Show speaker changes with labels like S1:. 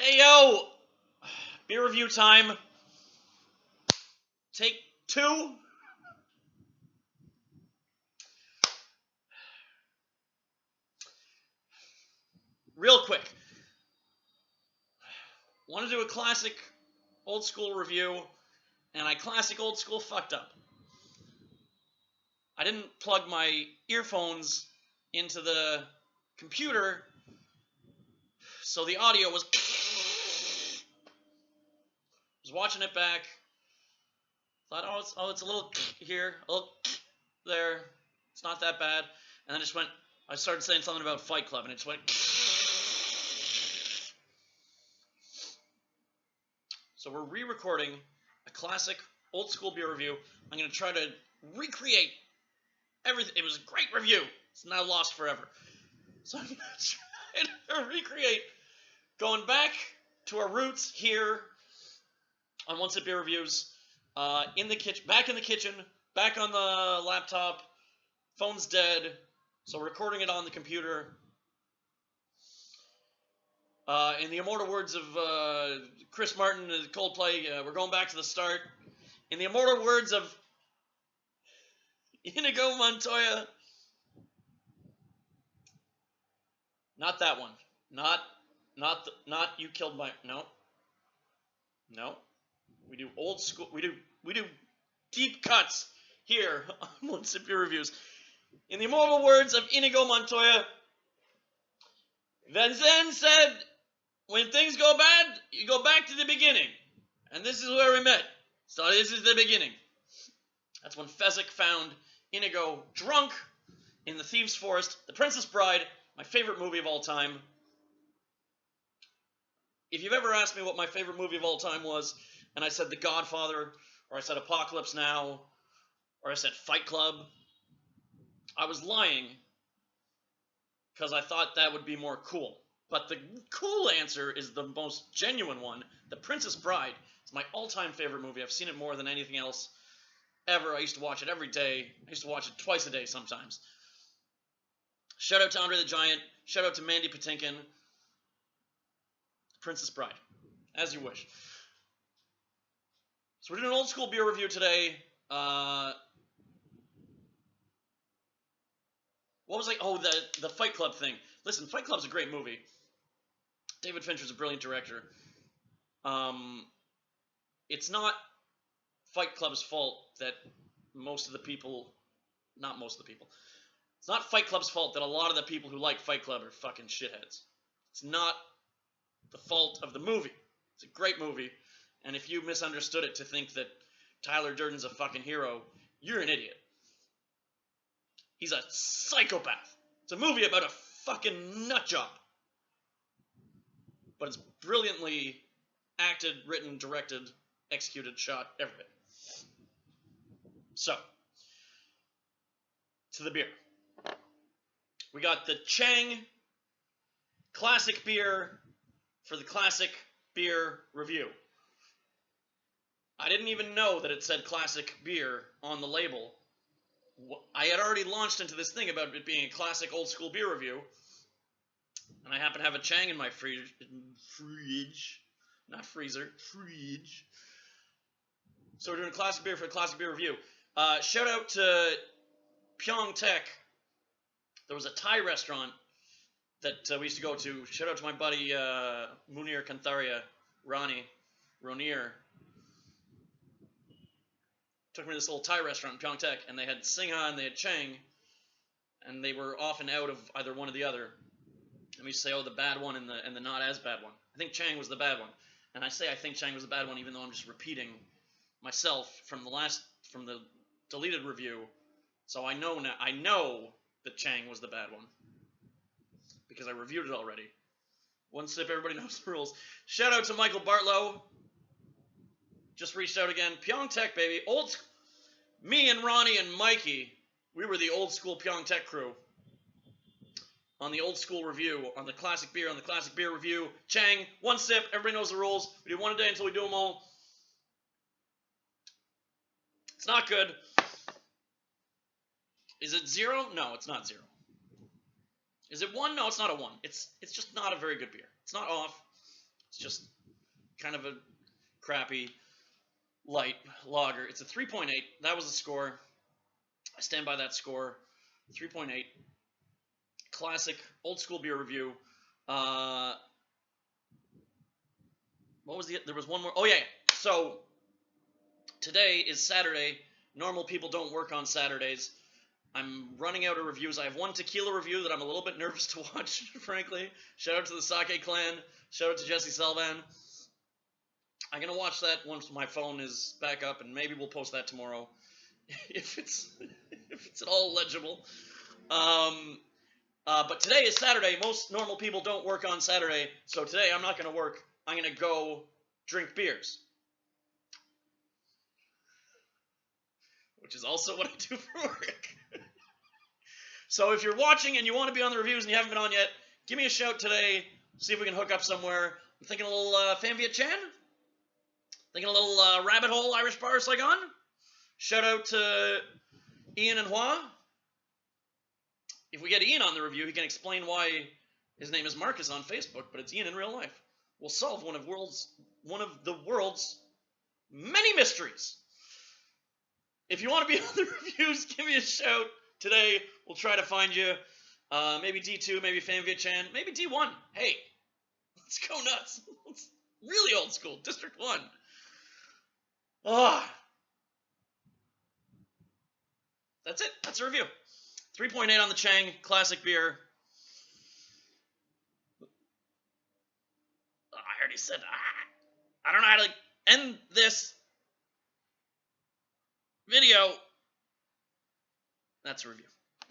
S1: Hey yo! Beer review time. Take 2. Real quick. Want to do a classic old school review, and I classic old school fucked up. I didn't plug my earphones into the computer, so the audio was... I was watching it back. Thought, it's a little here, a little there. It's not that bad. And then I started saying something about Fight Club, and it just went... So we're re-recording a classic old school beer review. I'm going to try to recreate everything. It was a great review. It's now lost forever. So I'm going to try to recreate going back to our roots here on One Sip Beer Reviews, in the kitchen, back in the kitchen, back on the laptop, phone's dead, so recording it on the computer. In the immortal words of Chris Martin, Coldplay, we're going back to the start. In the immortal words of Inigo Montoya, not that one, not you killed my, no. We do old school. We do deep cuts here on One Sip Beer Reviews. In the immortal words of Inigo Montoya, Vincent said, "When things go bad, you go back to the beginning." And this is where we met. So this is the beginning. That's when Fezzik found Inigo drunk in the Thieves' Forest. The Princess Bride, my favorite movie of all time. If you've ever asked me what my favorite movie of all time was, and I said The Godfather, or I said Apocalypse Now, or I said Fight Club, I was lying, because I thought that would be more cool. But the cool answer is the most genuine one. The Princess Bride is my all-time favorite movie. I've seen it more than anything else ever. I used to watch it every day. I used to watch it twice a day sometimes. Shout out to Andre the Giant. Shout out to Mandy Patinkin. Princess Bride, as you wish. So we're doing an old school beer review today. What was I? Oh, the Fight Club thing. Listen, Fight Club's a great movie. David Fincher's a brilliant director. It's not Fight Club's fault that it's not Fight Club's fault that a lot of the people who like Fight Club are fucking shitheads. It's not the fault of the movie. It's a great movie, and if you misunderstood it to think that Tyler Durden's a fucking hero, you're an idiot. He's a psychopath. It's a movie about a fucking nut job. But it's brilliantly acted, written, directed, executed, shot, every bit. So, to the beer. We got the Chang classic beer for the classic beer review. I didn't even know that it said classic beer on the label. I had already launched into this thing about it being a classic old school beer review, and I happen to have a Chang in my fridge, not freezer, fridge. So we're doing a classic beer for a classic beer review. Shout out to Pyong Tech. There was a Thai restaurant that we used to go to. Shout out to my buddy Munir Kantharia, Ronir. Took me to this little Thai restaurant in Pyong Tech, and they had Singha and they had Chang, and they were often out of either one or the other. And we used to say, oh, the bad one and the not as bad one. I think Chang was the bad one. And I say I think Chang was the bad one, even though I'm just repeating myself from the deleted review. So I know that Chang was the bad one, because I reviewed it already. One sip, everybody knows the rules. Shout out to Michael Bartlow. Just reached out again. Pyong Tech, baby. Me and Ronnie and Mikey, we were the old school Pyong Tech crew. On the old school review, on the classic beer review. Chang, one sip, everybody knows the rules. We do one a day until we do them all. It's not good. Is it 0? No, it's not 0. Is it 1? No, it's not a 1. It's just not a very good beer. It's not off. It's just kind of a crappy light lager. It's a 3.8. That was the score. I stand by that score. 3.8. Classic old school beer review. What was there was one more. Oh yeah. So today is Saturday. Normal people don't work on Saturdays. I'm running out of reviews. I have one tequila review that I'm a little bit nervous to watch, frankly. Shout out to the Sake Clan. Shout out to Jesse Salvan. I'm going to watch that once my phone is back up, and maybe we'll post that tomorrow if it's at all legible. But today is Saturday. Most normal people don't work on Saturday, so today I'm not going to work. I'm going to go drink beers, which is also what I do for work. So if you're watching and you want to be on the reviews and you haven't been on yet, give me a shout today. See if we can hook up somewhere. I'm thinking a little Fan Viet Chan. Thinking a little Rabbit Hole Irish Bar Saigon. Shout out to Ian and Hua. If we get Ian on the review, he can explain why his name is Marcus on Facebook, but it's Ian in real life. We'll solve one of the world's many mysteries. If you want to be on the reviews, give me a shout today. We'll try to find you. Maybe D2, maybe Fan Viet Chan, maybe D1. Hey, let's go nuts. It's really old school. District 1. That's it. That's a review. 3.8 on the Chang classic beer. I already said I don't know how to end this video. That's a review.